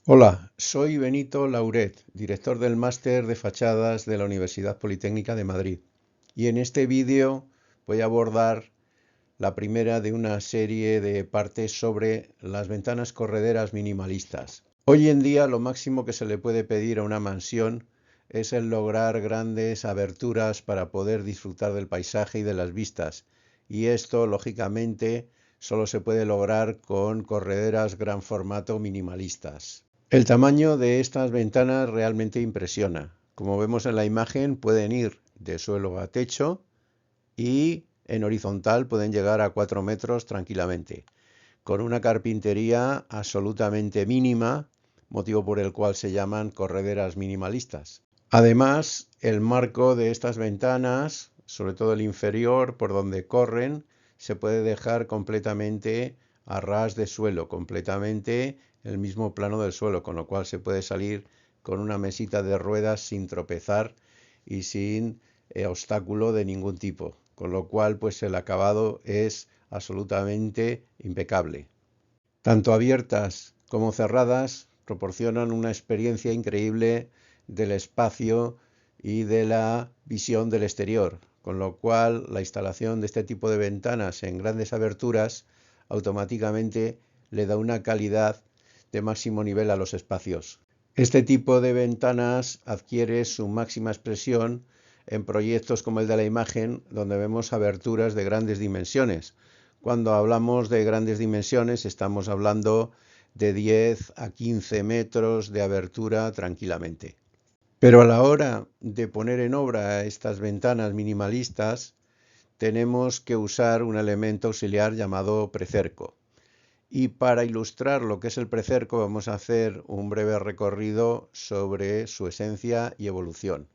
Hola, soy Benito Lauret, director del Máster de Fachadas de la Universidad Politécnica de Madrid. Y en este vídeo voy a abordar la primera de una serie de partes sobre las ventanas correderas minimalistas. Hoy en día lo máximo que se le puede pedir a una mansión es el lograr grandes aberturas para poder disfrutar del paisaje y de las vistas. Y esto, lógicamente, solo se puede lograr con correderas gran formato minimalistas. El tamaño de estas ventanas realmente impresiona. Como vemos en la imagen, pueden ir de suelo a techo y en horizontal pueden llegar a 4 metros tranquilamente, con una carpintería absolutamente mínima, motivo por el cual se llaman correderas minimalistas. Además, el marco de estas ventanas, sobre todo el inferior, por donde corren, se puede dejar completamente a ras de suelo, completamente en el mismo plano del suelo, con lo cual se puede salir con una mesita de ruedas sin tropezar y sin obstáculo de ningún tipo, con lo cual pues el acabado es absolutamente impecable. Tanto abiertas como cerradas proporcionan una experiencia increíble del espacio y de la visión del exterior, con lo cual la instalación de este tipo de ventanas en grandes aberturas automáticamente le da una calidad de máximo nivel a los espacios. Este tipo de ventanas adquiere su máxima expresión en proyectos como el de la imagen, donde vemos aberturas de grandes dimensiones. Cuando hablamos de grandes dimensiones, estamos hablando de 10 a 15 metros de abertura tranquilamente. Pero a la hora de poner en obra estas ventanas minimalistas, tenemos que usar un elemento auxiliar llamado precerco. Y para ilustrar lo que es el precerco, vamos a hacer un breve recorrido sobre su esencia y evolución.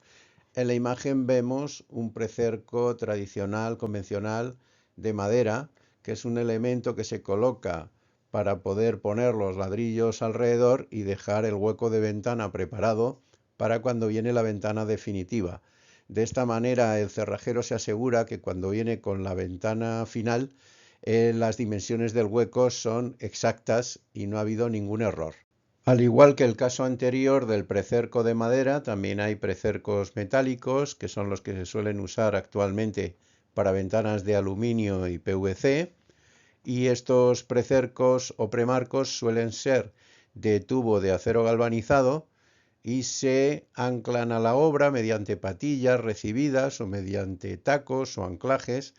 En la imagen vemos un precerco tradicional, convencional, de madera, que es un elemento que se coloca para poder poner los ladrillos alrededor y dejar el hueco de ventana preparado para cuando viene la ventana definitiva. De esta manera el cerrajero se asegura que cuando viene con la ventana final, las dimensiones del hueco son exactas y no ha habido ningún error. Al igual que el caso anterior del precerco de madera, también hay precercos metálicos, que son los que se suelen usar actualmente para ventanas de aluminio y PVC, y estos precercos o premarcos suelen ser de tubo de acero galvanizado y se anclan a la obra mediante patillas recibidas o mediante tacos o anclajes,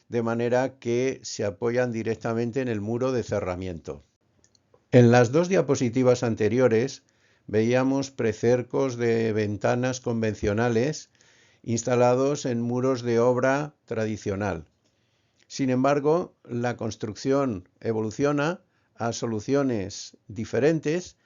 de manera que se apoyan directamente en el muro de cerramiento. En las dos diapositivas anteriores veíamos precercos de ventanas convencionales instalados en muros de obra tradicional. Sin embargo, la construcción evoluciona a soluciones diferentes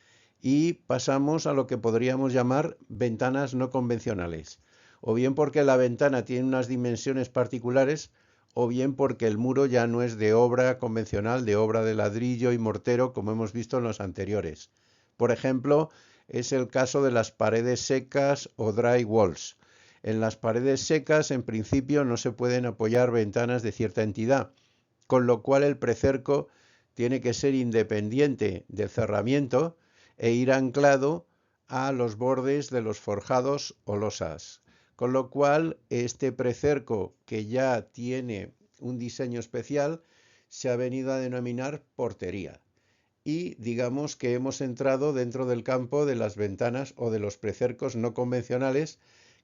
y pasamos a lo que podríamos llamar ventanas no convencionales, o bien porque la ventana tiene unas dimensiones particulares, o bien porque el muro ya no es de obra convencional, de obra de ladrillo y mortero, como hemos visto en los anteriores. Por ejemplo, es el caso de las paredes secas o dry walls. En las paredes secas, en principio, no se pueden apoyar ventanas de cierta entidad, con lo cual el precerco tiene que ser independiente del cerramiento e ir anclado a los bordes de los forjados o losas. Con lo cual, este precerco, que ya tiene un diseño especial, se ha venido a denominar portería. Y digamos que hemos entrado dentro del campo de las ventanas o de los precercos no convencionales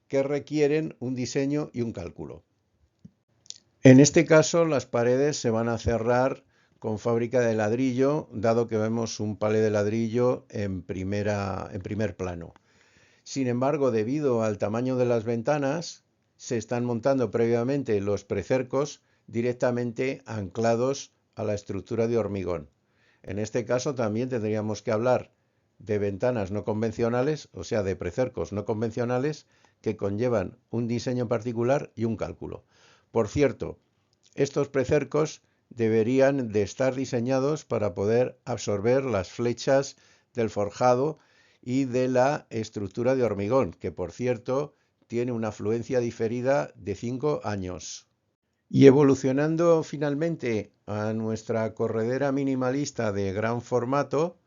que requieren un diseño y un cálculo. En este caso, las paredes se van a cerrar con fábrica de ladrillo, dado que vemos un palé de ladrillo en primer plano. Sin embargo, debido al tamaño de las ventanas, se están montando previamente los precercos directamente anclados a la estructura de hormigón. En este caso también tendríamos que hablar de ventanas no convencionales, o sea, de precercos no convencionales que conllevan un diseño particular y un cálculo. Por cierto, estos precercos deberían de estar diseñados para poder absorber las flechas del forjado y de la estructura de hormigón, que por cierto tiene una afluencia diferida de 5 años. Y evolucionando finalmente a nuestra corredera minimalista de gran formato,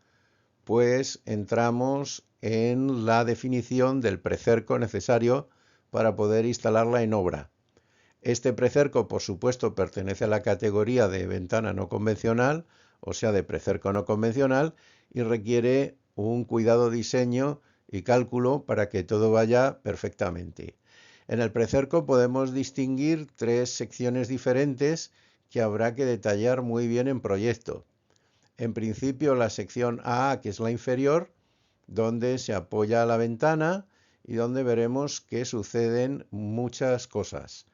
pues entramos en la definición del precerco necesario para poder instalarla en obra. Este precerco, por supuesto, pertenece a la categoría de ventana no convencional, o sea, de precerco no convencional, y requiere un cuidado diseño y cálculo para que todo vaya perfectamente. En el precerco podemos distinguir tres secciones diferentes que habrá que detallar muy bien en proyecto. En principio, la sección A, que es la inferior, donde se apoya la ventana y donde veremos que suceden muchas cosas.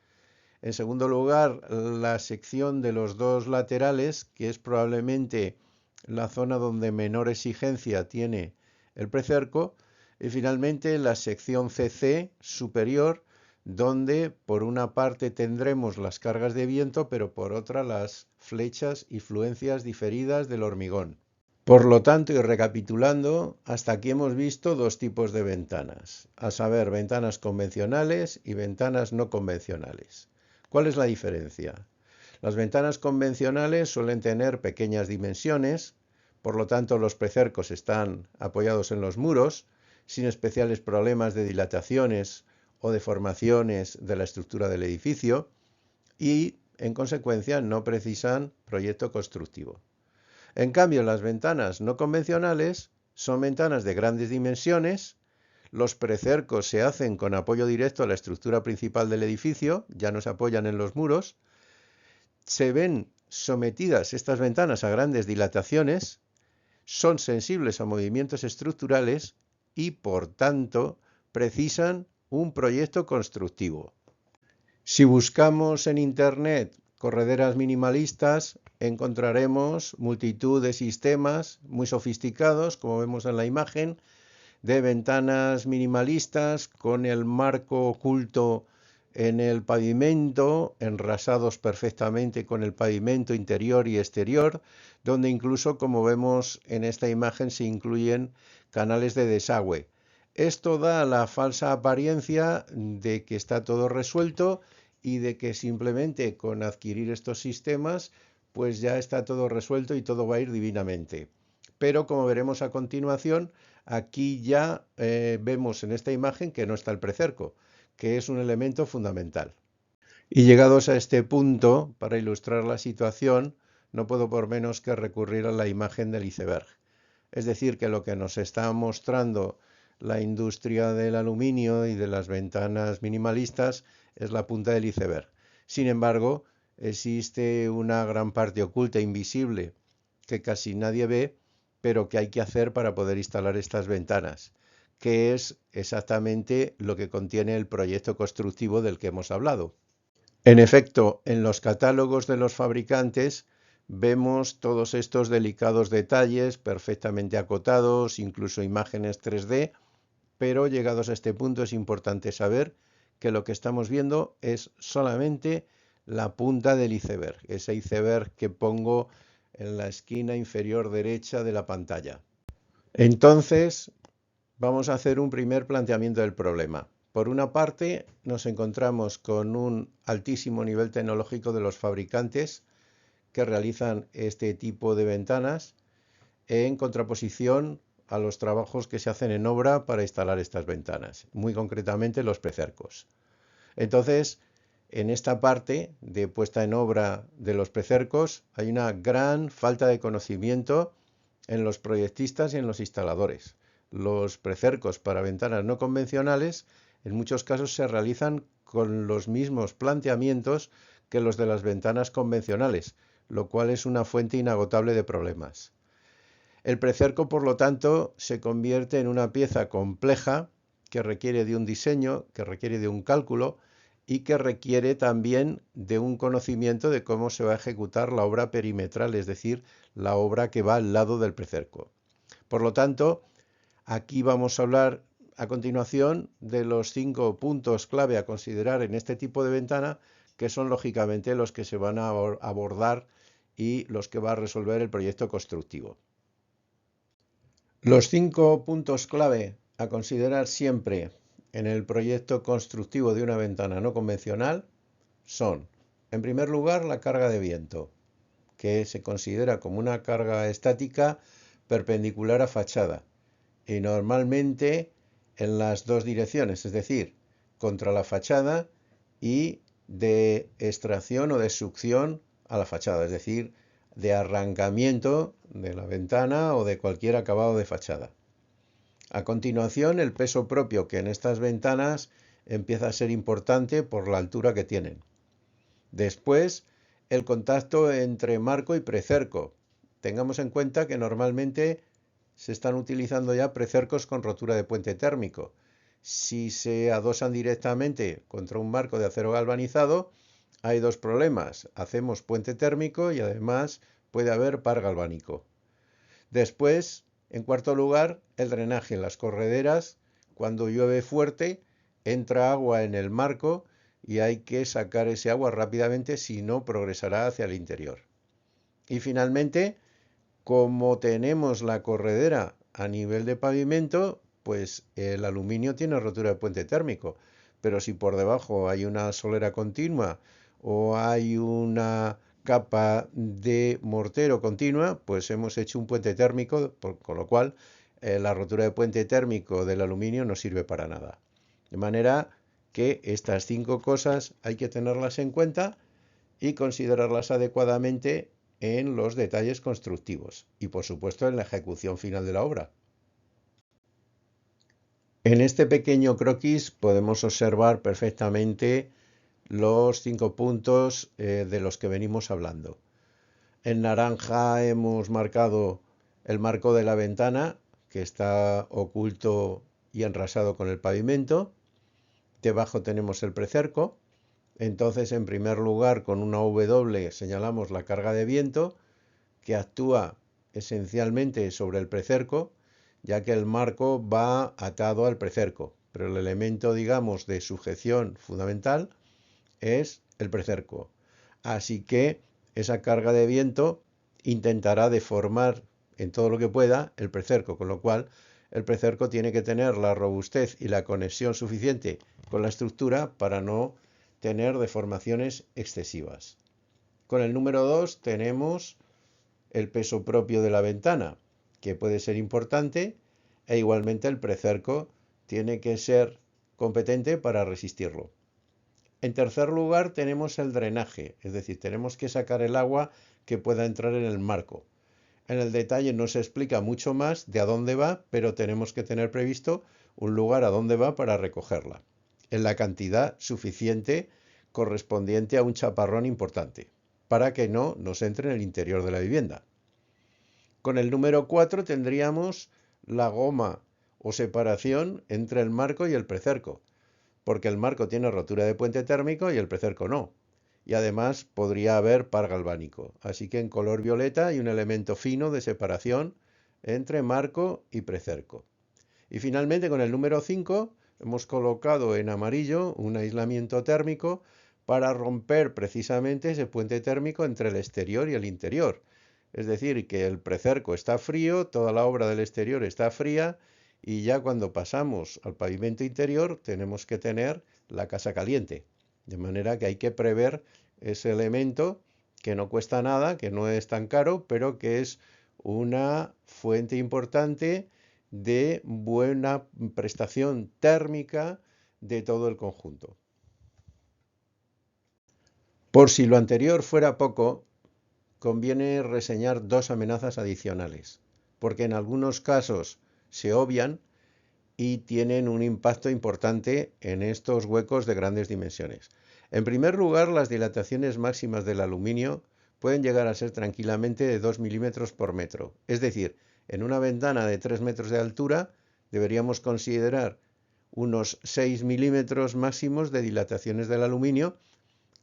En segundo lugar, la sección de los dos laterales, que es probablemente la zona donde menor exigencia tiene el precerco. Y finalmente la sección CC superior, donde por una parte tendremos las cargas de viento, pero por otra las flechas y fluencias diferidas del hormigón. Por lo tanto, y recapitulando, hasta aquí hemos visto dos tipos de ventanas, a saber, ventanas convencionales y ventanas no convencionales. ¿Cuál es la diferencia? Las ventanas convencionales suelen tener pequeñas dimensiones, por lo tanto los precercos están apoyados en los muros, sin especiales problemas de dilataciones o deformaciones de la estructura del edificio y, en consecuencia, no precisan proyecto constructivo. En cambio, las ventanas no convencionales son ventanas de grandes dimensiones. Los precercos se hacen con apoyo directo a la estructura principal del edificio, ya no se apoyan en los muros. Se ven sometidas estas ventanas a grandes dilataciones, son sensibles a movimientos estructurales y, por tanto, precisan un proyecto constructivo. Si buscamos en Internet correderas minimalistas, encontraremos multitud de sistemas muy sofisticados, como vemos en la imagen, de ventanas minimalistas con el marco oculto en el pavimento, enrasados perfectamente con el pavimento interior y exterior, donde incluso, como vemos en esta imagen, se incluyen canales de desagüe. Esto da la falsa apariencia de que está todo resuelto y de que simplemente con adquirir estos sistemas, pues ya está todo resuelto y todo va a ir divinamente. Pero como veremos a continuación, aquí ya vemos en esta imagen que no está el precerco, que es un elemento fundamental. Y llegados a este punto, para ilustrar la situación, no puedo por menos que recurrir a la imagen del iceberg. Es decir, que lo que nos está mostrando la industria del aluminio y de las ventanas minimalistas es la punta del iceberg. Sin embargo, existe una gran parte oculta, invisible, que casi nadie ve, pero que hay que hacer para poder instalar estas ventanas, que es exactamente lo que contiene el proyecto constructivo del que hemos hablado. En efecto, en los catálogos de los fabricantes vemos todos estos delicados detalles perfectamente acotados, incluso imágenes 3D, pero llegados a este punto es importante saber que lo que estamos viendo es solamente la punta del iceberg, ese iceberg que pongo en la esquina inferior derecha de la pantalla. Entonces, vamos a hacer un primer planteamiento del problema. Por una parte, nos encontramos con un altísimo nivel tecnológico de los fabricantes que realizan este tipo de ventanas en contraposición a los trabajos que se hacen en obra para instalar estas ventanas, muy concretamente los precercos. Entonces, en esta parte de puesta en obra de los precercos hay una gran falta de conocimiento en los proyectistas y en los instaladores. Los precercos para ventanas no convencionales en muchos casos se realizan con los mismos planteamientos que los de las ventanas convencionales, lo cual es una fuente inagotable de problemas. El precerco, por lo tanto, se convierte en una pieza compleja que requiere de un diseño, que requiere de un cálculo y que requiere también de un conocimiento de cómo se va a ejecutar la obra perimetral, es decir, la obra que va al lado del precerco. Por lo tanto, aquí vamos a hablar a continuación de los 5 puntos clave a considerar en este tipo de ventana, que son lógicamente los que se van a abordar y los que va a resolver el proyecto constructivo. Los 5 puntos clave a considerar siempre en el proyecto constructivo de una ventana no convencional son, en primer lugar, la carga de viento, que se considera como una carga estática perpendicular a fachada y normalmente en las dos direcciones, es decir, contra la fachada y de extracción o de succión a la fachada, es decir, de arrancamiento de la ventana o de cualquier acabado de fachada. A continuación, el peso propio, que en estas ventanas empieza a ser importante por la altura que tienen. Después, el contacto entre marco y precerco. Tengamos en cuenta que normalmente se están utilizando ya precercos con rotura de puente térmico. Si se adosan directamente contra un marco de acero galvanizado, hay dos problemas. Hacemos puente térmico y además puede haber par galvánico. Después, en cuarto lugar, el drenaje. En las correderas, cuando llueve fuerte, entra agua en el marco y hay que sacar ese agua rápidamente, si no progresará hacia el interior. Y finalmente, como tenemos la corredera a nivel de pavimento, pues el aluminio tiene rotura de puente térmico. Pero si por debajo hay una solera continua o hay una capa de mortero continua, pues hemos hecho un puente térmico, con lo cual la rotura de puente térmico del aluminio no sirve para nada. De manera que estas 5 cosas hay que tenerlas en cuenta y considerarlas adecuadamente en los detalles constructivos y por supuesto en la ejecución final de la obra. En este pequeño croquis podemos observar perfectamente los 5 puntos de los que venimos hablando. En naranja hemos marcado el marco de la ventana, que está oculto y enrasado con el pavimento. Debajo tenemos el precerco. Entonces, en primer lugar, con una W señalamos la carga de viento, que actúa esencialmente sobre el precerco, ya que el marco va atado al precerco, pero el elemento, digamos, de sujeción fundamental es el precerco. Así que esa carga de viento intentará deformar en todo lo que pueda el precerco, con lo cual el precerco tiene que tener la robustez y la conexión suficiente con la estructura para no tener deformaciones excesivas. Con el número 2 tenemos el peso propio de la ventana, que puede ser importante, e igualmente el precerco tiene que ser competente para resistirlo. En tercer lugar tenemos el drenaje, es decir, tenemos que sacar el agua que pueda entrar en el marco. En el detalle no se explica mucho más de a dónde va, pero tenemos que tener previsto un lugar a dónde va para recogerla, en la cantidad suficiente correspondiente a un chaparrón importante, para que no nos entre en el interior de la vivienda. Con el número 4 tendríamos la goma o separación entre el marco y el precerco, porque el marco tiene rotura de puente térmico y el precerco no. Y además podría haber par galvánico. Así que en color violeta hay un elemento fino de separación entre marco y precerco. Y finalmente con el número 5 hemos colocado en amarillo un aislamiento térmico para romper precisamente ese puente térmico entre el exterior y el interior. Es decir, que el precerco está frío, toda la obra del exterior está fría y ya cuando pasamos al pavimento interior tenemos que tener la casa caliente. De manera que hay que prever ese elemento que no cuesta nada, que no es tan caro, pero que es una fuente importante de buena prestación térmica de todo el conjunto. Por si lo anterior fuera poco, conviene reseñar 2 amenazas adicionales, porque en algunos casos se obvian y tienen un impacto importante en estos huecos de grandes dimensiones. En primer lugar, las dilataciones máximas del aluminio pueden llegar a ser tranquilamente de 2 milímetros por metro. Es decir, en una ventana de 3 metros de altura deberíamos considerar unos 6 milímetros máximos de dilataciones del aluminio,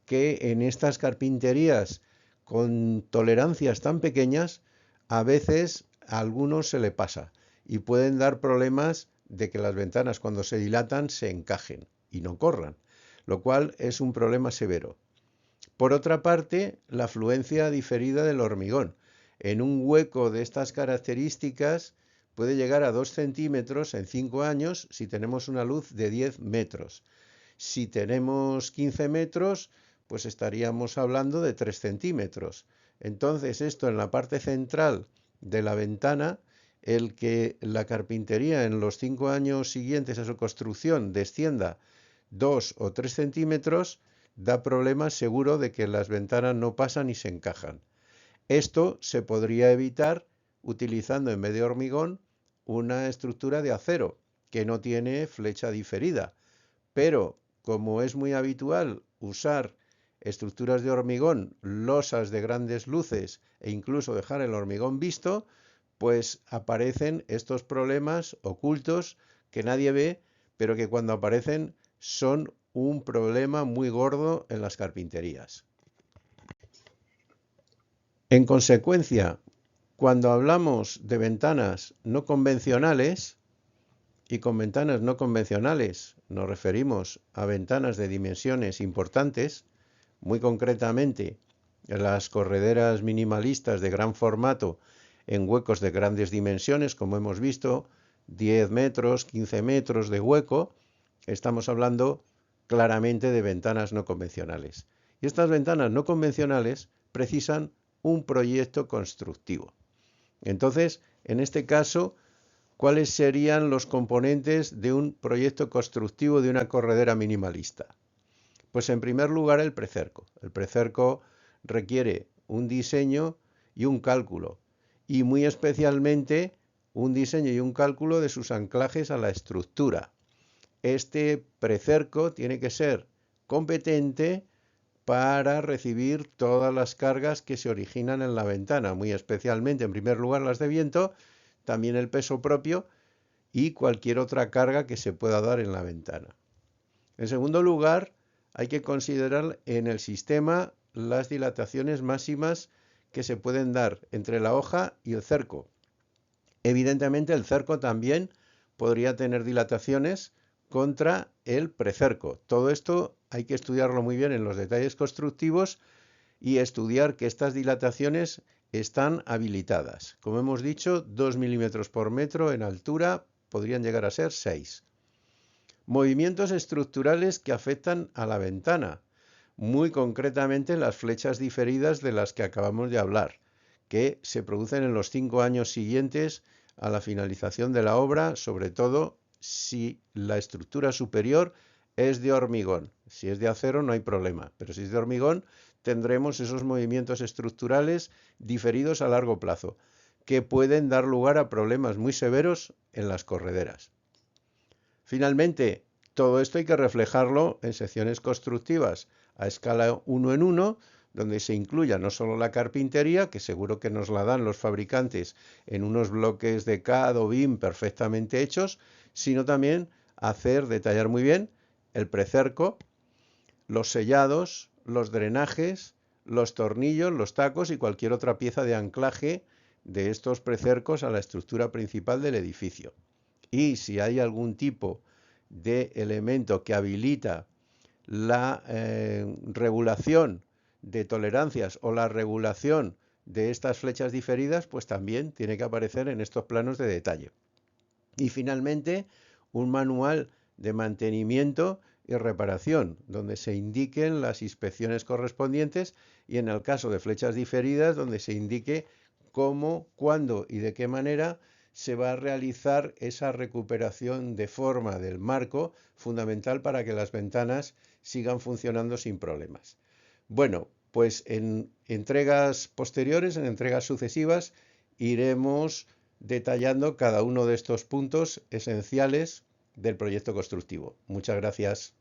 que en estas carpinterías con tolerancias tan pequeñas, a veces a algunos se le pasa y pueden dar problemas de que las ventanas cuando se dilatan se encajen y no corran, lo cual es un problema severo. Por otra parte, la afluencia diferida del hormigón. En un hueco de estas características puede llegar a 2 centímetros en 5 años si tenemos una luz de 10 metros. Si tenemos 15 metros, pues estaríamos hablando de 3 centímetros. Entonces, esto en la parte central de la ventana el que la carpintería en los 5 años siguientes a su construcción descienda 2 o 3 centímetros, da problemas seguro de que las ventanas no pasan y se encajan. Esto se podría evitar utilizando en vez de hormigón una estructura de acero que no tiene flecha diferida. Pero como es muy habitual usar estructuras de hormigón, losas de grandes luces e incluso dejar el hormigón visto, pues aparecen estos problemas ocultos que nadie ve, pero que cuando aparecen son un problema muy gordo en las carpinterías. En consecuencia, cuando hablamos de ventanas no convencionales, y con ventanas no convencionales nos referimos a ventanas de dimensiones importantes, muy concretamente las correderas minimalistas de gran formato en huecos de grandes dimensiones, como hemos visto, 10 metros, 15 metros de hueco, estamos hablando claramente de ventanas no convencionales. Y estas ventanas no convencionales precisan un proyecto constructivo. Entonces, en este caso, ¿cuáles serían los componentes de un proyecto constructivo de una corredera minimalista? Pues en primer lugar el precerco. El precerco requiere un diseño y un cálculo, y muy especialmente un diseño y un cálculo de sus anclajes a la estructura. Este precerco tiene que ser competente para recibir todas las cargas que se originan en la ventana, muy especialmente, en primer lugar, las de viento, también el peso propio y cualquier otra carga que se pueda dar en la ventana. En segundo lugar, hay que considerar en el sistema las dilataciones máximas que se pueden dar entre la hoja y el cerco. Evidentemente, el cerco también podría tener dilataciones contra el precerco. Todo esto hay que estudiarlo muy bien en los detalles constructivos y estudiar que estas dilataciones están habilitadas. Como hemos dicho, 2 milímetros por metro en altura, podrían llegar a ser 6. Movimientos estructurales que afectan a la ventana, muy concretamente las flechas diferidas de las que acabamos de hablar, que se producen en los 5 años siguientes a la finalización de la obra, sobre todo si la estructura superior es de hormigón. Si es de acero no hay problema, pero si es de hormigón tendremos esos movimientos estructurales diferidos a largo plazo, que pueden dar lugar a problemas muy severos en las correderas. Finalmente, todo esto hay que reflejarlo en secciones constructivas a escala 1 en 1, donde se incluya no solo la carpintería, que seguro que nos la dan los fabricantes en unos bloques de CAD o BIM perfectamente hechos, sino también detallar muy bien el precerco, los sellados, los drenajes, los tornillos, los tacos y cualquier otra pieza de anclaje de estos precercos a la estructura principal del edificio. Y si hay algún tipo de elemento que habilita la regulación de tolerancias o la regulación de estas flechas diferidas, pues también tiene que aparecer en estos planos de detalle. Y finalmente, un manual de mantenimiento y reparación, donde se indiquen las inspecciones correspondientes y en el caso de flechas diferidas, donde se indique cómo, cuándo y de qué manera se va a realizar esa recuperación de forma del marco, fundamental para que las ventanas sigan funcionando sin problemas. Bueno, pues en entregas posteriores, en entregas sucesivas, iremos detallando cada uno de estos puntos esenciales del proyecto constructivo. Muchas gracias.